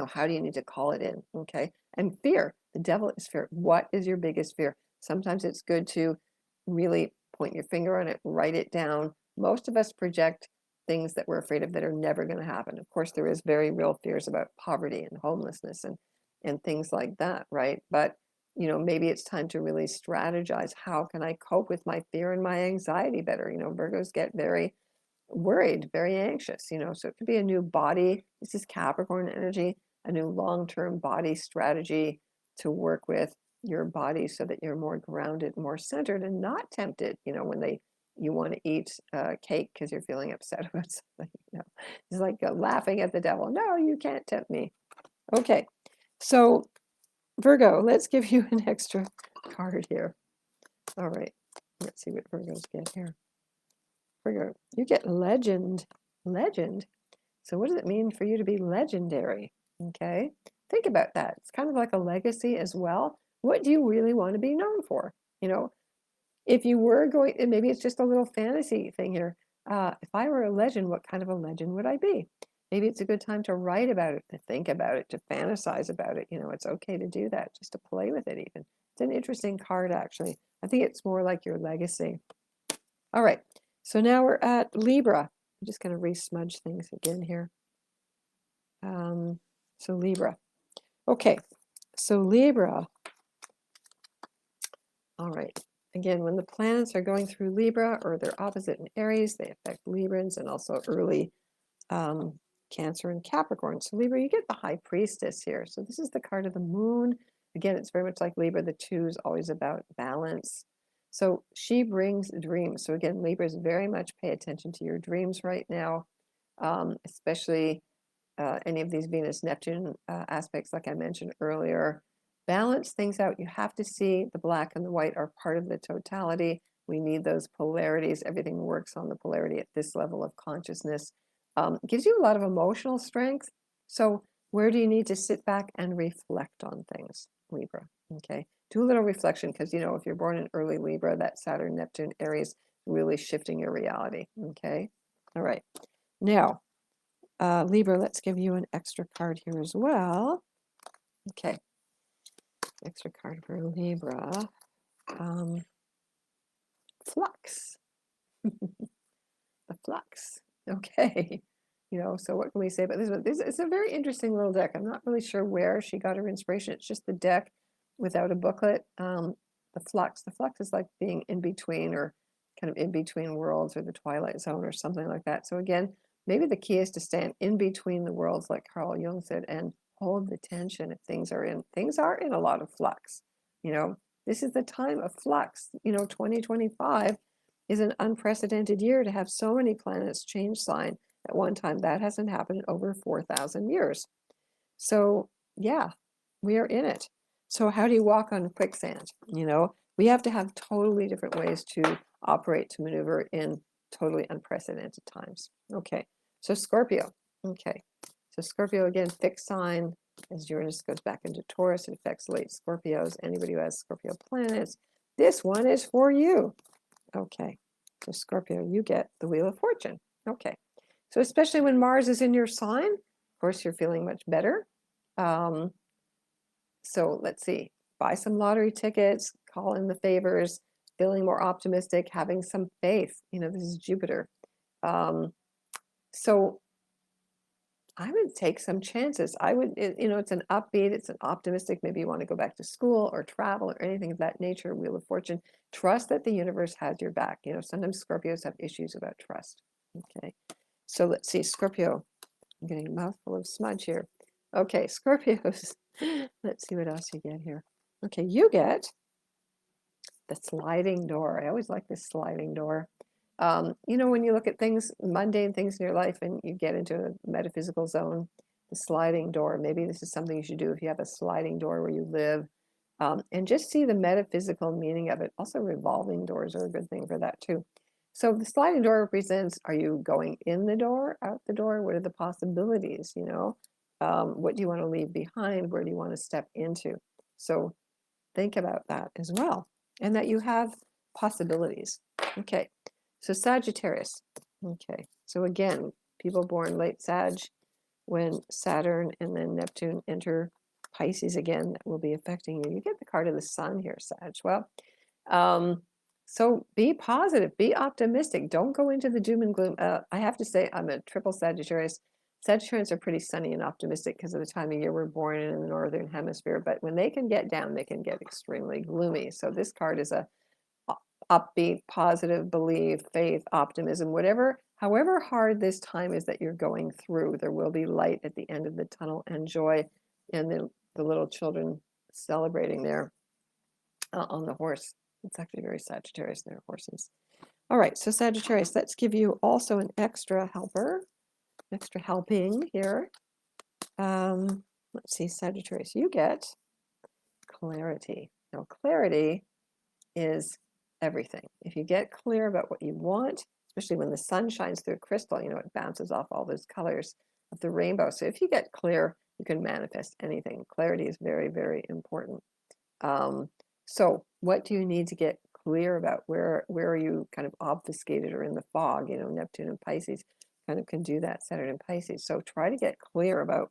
How do you need to call it in? Okay. And fear, the devil is fear. What is your biggest fear? Sometimes it's good to really point your finger on it, write it down. Most of us project things that we're afraid of that are never going to happen. Of course, there is very real fears about poverty and homelessness and things like that, right? But maybe it's time to really strategize. How can I cope with my fear and my anxiety better? Virgos get very worried, very anxious, so it could be a new body. This is Capricorn energy, a new long-term body strategy to work with your body so that you're more grounded, more centered, and not tempted, when you want to eat cake because you're feeling upset about something. It's like laughing at the devil. No, you can't tempt me. Okay, so Virgo, let's give you an extra card here. All right, let's see what Virgos get here. Virgo, you get legend. Legend. So what does it mean for you to be legendary? Okay, think about that. It's kind of like a legacy as well. What do you really want to be known for? If you were going, and maybe it's just a little fantasy thing here. If I were a legend, what kind of a legend would I be? Maybe it's a good time to write about it, to think about it, to fantasize about it. It's okay to do that, just to play with it even. It's an interesting card, actually. I think it's more like your legacy. All right, so now we're at Libra. I'm just going to re-smudge things again here. So Libra. Okay, so Libra. All right. Again, when the planets are going through Libra or they're opposite in Aries, they affect Librans and also early Cancer, and Capricorn. So Libra, you get the High Priestess here. So this is the card of the moon. Again, it's very much like Libra. The 2 is always about balance. So she brings dreams. So again, Libra is very much pay attention to your dreams right now, especially any of these Venus Neptune aspects, like I mentioned earlier. Balance things out. You have to see the black and the white are part of the totality. We need those polarities. Everything works on the polarity at this level of consciousness. Gives you a lot of emotional strength. So where do you need to sit back and reflect on things, Libra? Okay, do a little reflection, because you know, if you're born in early Libra, that Saturn, Neptune, Aries really shifting your reality. Okay, all right. Now, Libra, let's give you an extra card here as well. Okay, extra card for Libra. Flux. The flux. Okay. You know, so what can we say about this one? It's a very interesting little deck. I'm not really sure where she got her inspiration. It's just the deck without a booklet. The flux. The flux is like being in between, or kind of in between worlds, or the twilight zone, or something like that. So again, maybe the key is to stand in between the worlds, like Carl Jung said, and hold the tension if things are in a lot of flux. You know, this is the time of flux. You know, 2025 is an unprecedented year to have so many planets change sign at one time. That hasn't happened in over 4,000 years. So yeah, we are in it. So how do you walk on quicksand? You know, we have to have totally different ways to operate, to maneuver in totally unprecedented times. Okay, so Scorpio. Okay, so Scorpio, again, fixed sign. As Uranus goes back into Taurus, it affects late Scorpios. Anybody who has Scorpio planets, this one is for you. Okay, so Scorpio, you get the Wheel of Fortune. Okay, so especially when Mars is in your sign, of course, you're feeling much better. So let's see, buy some lottery tickets, call in the favors, feeling more optimistic, having some faith. You know, this is Jupiter. So I would take some chances. I would, you know, it's an upbeat, it's an optimistic. Maybe you want to go back to school or travel or anything of that nature. Wheel of Fortune. Trust that the universe has your back. You know, sometimes Scorpios have issues about trust. Okay, so let's see, Scorpio. I'm getting a mouthful of smudge here. Okay, Scorpios. Let's see what else you get here. Okay, you get the sliding door. I always like this sliding door. You know, when you look at things, mundane things in your life, and you get into a metaphysical zone, the sliding door, maybe this is something you should do if you have a sliding door where you live, and just see the metaphysical meaning of it. Also, revolving doors are a good thing for that too. So the sliding door represents, are you going in the door, out the door? What are the possibilities, you know? What do you want to leave behind? Where do you want to step into? So think about that as well, and that you have possibilities. Okay, so Sagittarius. Okay, so again, people born late Sag, when Saturn and then Neptune enter Pisces again, that will be affecting you. You get the card of the sun here, Sag. Well, so be positive, be optimistic. Don't go into the doom and gloom. I have to say, I'm a triple Sagittarius. Sagittarians are pretty sunny and optimistic because of the time of year we're born in the northern hemisphere. But when they can get down, they can get extremely gloomy. So this card is a upbeat, positive, believe, faith, optimism, whatever. However hard this time is that you're going through, there will be light at the end of the tunnel and joy. And the little children celebrating there on the horse. It's actually very Sagittarius, their horses. All right, so Sagittarius, let's give you also an extra helper, extra helping here. Let's see, Sagittarius, you get clarity. Now, clarity is everything. If you get clear about what you want, especially when the sun shines through a crystal, you know, it bounces off all those colors of the rainbow. So if you get clear, you can manifest anything. Clarity is very, very important. So what do you need to get clear about? Where are you kind of obfuscated or in the fog? You know, Neptune and Pisces kind of can do that, Saturn and Pisces. So try to get clear about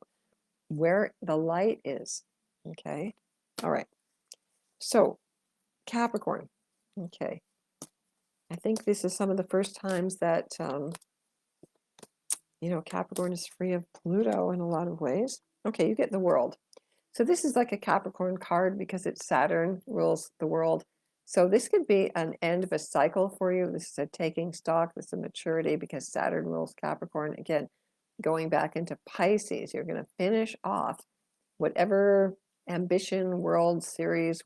where the light is. Okay. All right. So Capricorn. Okay. I think this is some of the first times that, you know, Capricorn is free of Pluto in a lot of ways. Okay, you get the World. So this is like a Capricorn card because it's Saturn rules the world. So this could be an end of a cycle for you. This is a taking stock. This is a maturity because Saturn rules Capricorn. Again, going back into Pisces. You're going to finish off whatever ambition, World Series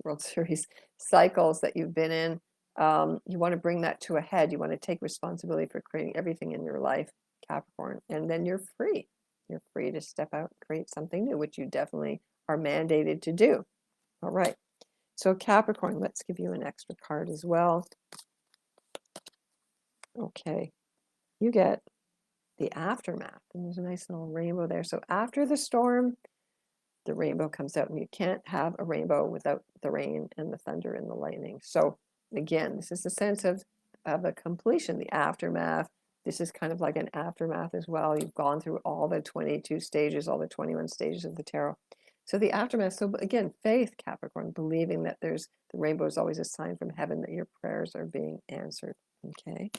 cycles that you've been in. You want to bring that to a head. You want to take responsibility for creating everything in your life, Capricorn, and then you're free. You're free to step out and create something new, which you definitely are mandated to do. All right. So Capricorn, let's give you an extra card as well. Okay. You get the aftermath. And there's a nice little rainbow there. So after the storm, the rainbow comes out, and you can't have a rainbow without the rain and the thunder and the lightning. So again, this is the sense of a completion, the aftermath. This is kind of like an aftermath as well. You've gone through all the 22 stages, all the 21 stages of the tarot. So the aftermath, so again, faith, Capricorn, believing that the rainbow is always a sign from heaven that your prayers are being answered. Okay.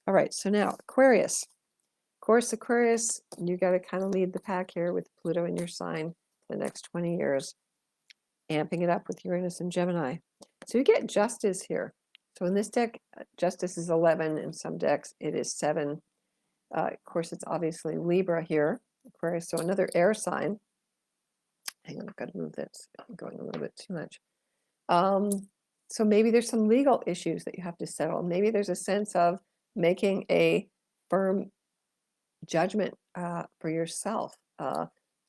All right. So now Aquarius. Of course, Aquarius, you got to kind of lead the pack here with Pluto in your sign the next 20 years, amping it up with Uranus and Gemini. So you get justice here. So in this deck, justice is 11. In some decks, it is 7. Of course, it's obviously Libra here, Aquarius. So another air sign. Hang on, I've got to move this. I'm going a little bit too much. So maybe there's some legal issues that you have to settle. Maybe there's a sense of making a firm judgment for yourself.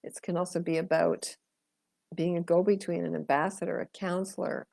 It can also be about being a go-between, an ambassador, a counselor.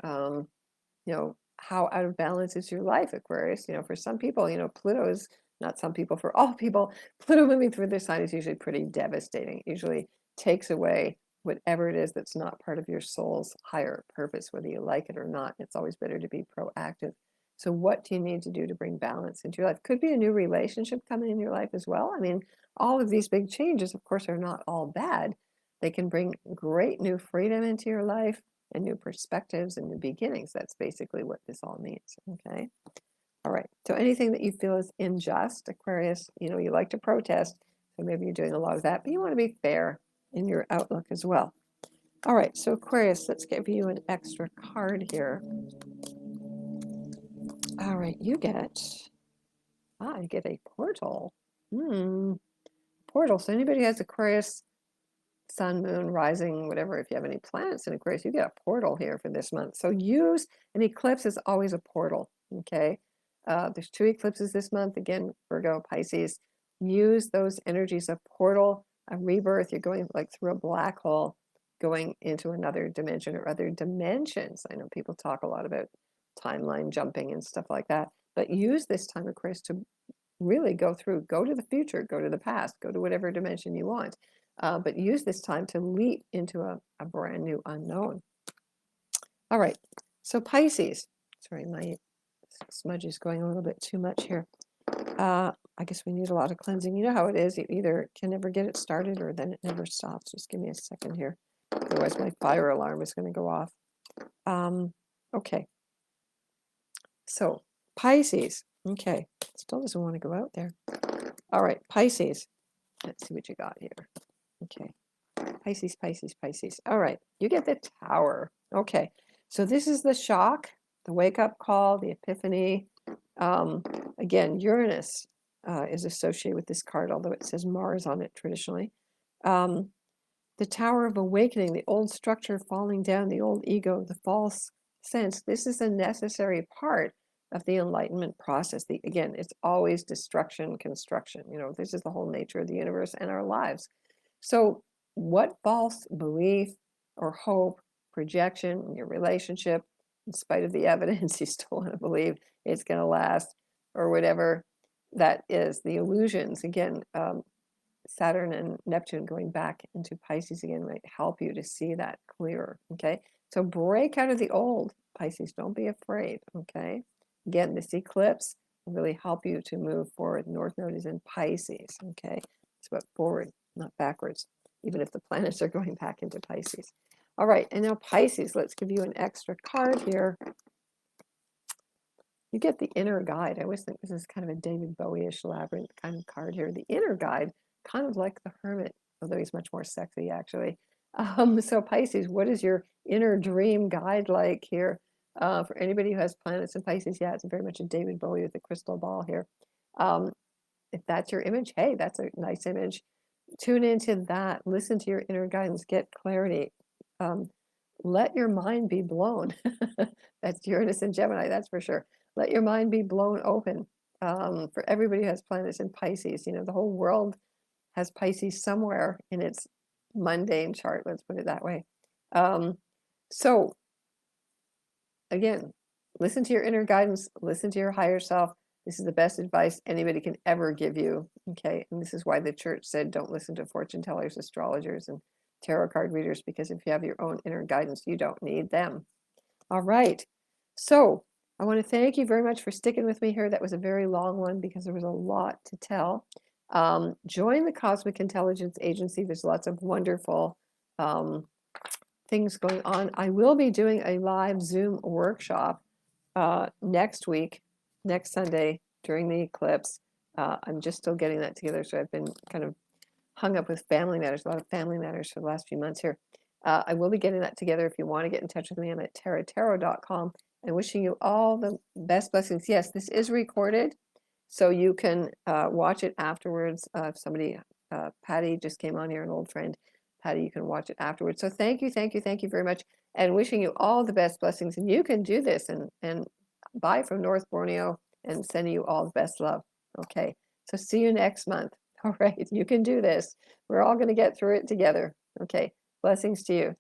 How out of balance is your life, Aquarius? For some people, Pluto is not some people, for all people, Pluto moving through their sign is usually pretty devastating. It usually takes away whatever it is that's not part of your soul's higher purpose, whether you like it or not. It's always better to be proactive. So what do you need to do to bring balance into your life? Could be a new relationship coming in your life as well. I mean, all of these big changes, of course, are not all bad. They can bring great new freedom into your life and new perspectives and new beginnings. That's basically what this all means. Okay. All right. So anything that you feel is unjust, Aquarius, you like to protest. So maybe you're doing a lot of that, but you want to be fair in your outlook as well. All right. So Aquarius, let's give you an extra card here. All right. You get a portal. Portal. So anybody who has Aquarius, sun, moon, rising, whatever, if you have any planets in Aquarius, you get a portal here for this month. So use an eclipse is always a portal. Okay. There's 2 eclipses this month. Again, Virgo, Pisces. Use those energies of portal, a rebirth. You're going like through a black hole, going into another dimension or other dimensions. I know people talk a lot about timeline jumping and stuff like that, but use this time, Aquarius, to really go to the future, go to the past, go to whatever dimension you want. But use this time to leap into a brand new unknown. All right, so Pisces. Sorry, my smudge is going a little bit too much here. I guess we need a lot of cleansing. You know how it is. You either can never get it started or then it never stops. Just give me a second here. Otherwise, my fire alarm is going to go off. Okay. So Pisces. Okay. Still doesn't want to go out there. All right, Pisces. Let's see what you got here. Okay. Pisces, Pisces, Pisces. All right. You get the Tower. Okay. So this is the shock, the wake-up call, the epiphany. Again, Uranus is associated with this card, although it says Mars on it traditionally. The Tower of Awakening, the old structure falling down, the old ego, the false sense. This is a necessary part of the enlightenment process. Again, it's always destruction, construction. This is the whole nature of the universe and our lives. So what false belief or hope, projection in your relationship, in spite of the evidence, you still want to believe it's going to last, or whatever that is, the illusions. Again, Saturn and Neptune going back into Pisces again might help you to see that clearer. Okay, so break out of the old, Pisces. Don't be afraid. Okay, again, this eclipse will really help you to move forward. North Node is in Pisces. Okay, it's about forward, not backwards, even if the planets are going back into Pisces. All right, and now Pisces, let's give you an extra card here. You get the inner guide. I always think this is kind of a David Bowie-ish labyrinth kind of card here. The inner guide, kind of like the Hermit, although he's much more sexy, actually. So Pisces, what is your inner dream guide like here? For anybody who has planets in Pisces, yeah, it's very much a David Bowie with a crystal ball here. If that's your image, hey, that's a nice image. tune into that, listen to your inner guidance, get clarity. Let your mind be blown. That's Uranus and Gemini, that's for sure. Let your mind be blown open. For everybody who has planets in Pisces, the whole world has Pisces somewhere in its mundane chart, let's put it that way. So again, listen to your inner guidance, listen to your higher self. This is the best advice anybody can ever give you. Okay. And this is why the church said don't listen to fortune tellers, astrologers, and tarot card readers, because if you have your own inner guidance, you don't need them. All right. So I want to thank you very much for sticking with me here. That was a very long one because there was a lot to tell. Join the Cosmic Intelligence Agency. There's lots of wonderful things going on. I will be doing a live Zoom workshop next week, next Sunday during the eclipse. I'm just still getting that together, so I've been kind of hung up with family matters, a lot of family matters for the last few months here. I will be getting that together. If you want to get in touch with me, I'm at taratarot.com, and wishing you all the best blessings. Yes, this is recorded, so you can watch it afterwards. If somebody, Patty just came on here, an old friend. Patty, you can watch it afterwards. So thank you very much, and wishing you all the best blessings. And you can do this, and bye from North Borneo, and sending you all the best love. Okay, so see you next month. All right, you can do this. We're all going to get through it together. Okay, blessings to you.